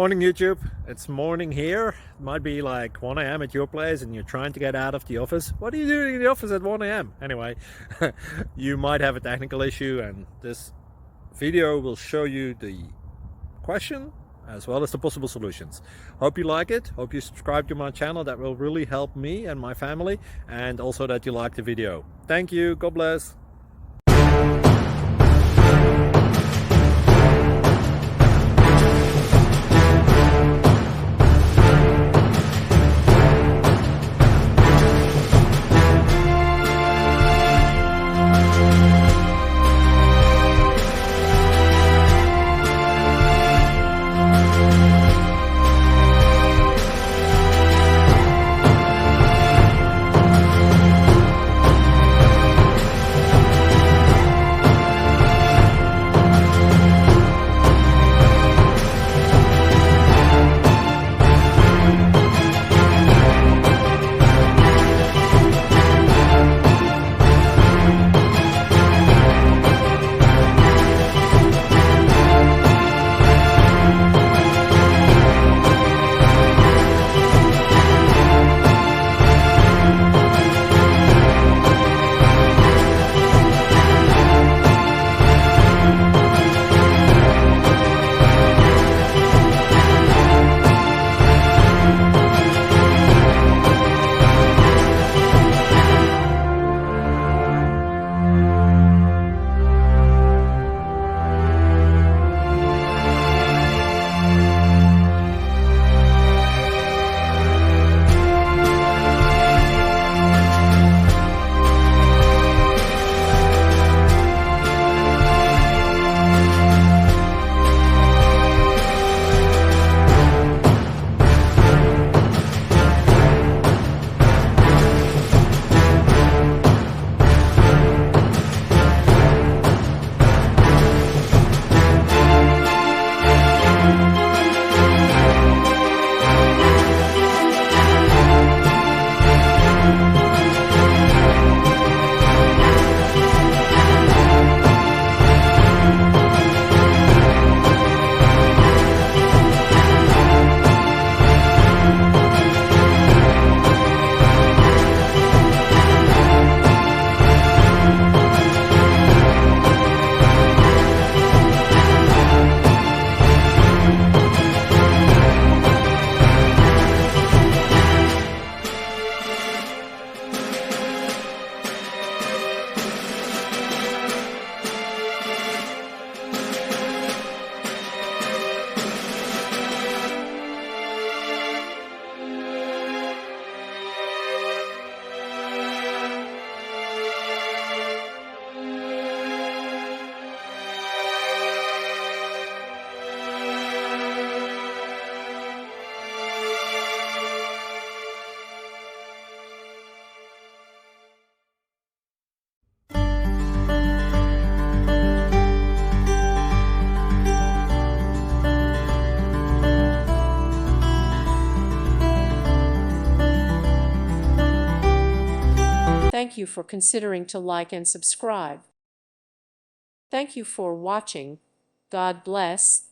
Morning YouTube, it's morning here. It might be like 1 a.m. at your place and you're trying to get out of the office. What are you doing in the office at 1 a.m.? Anyway, you might have a technical issue and this video will show you the question as well as the possible solutions. Hope you like it, hope you subscribe to my channel. That will really help me and my family, and also that you like the video. Thank you, God bless. Thank you for considering to like and subscribe. Thank you for watching. God bless.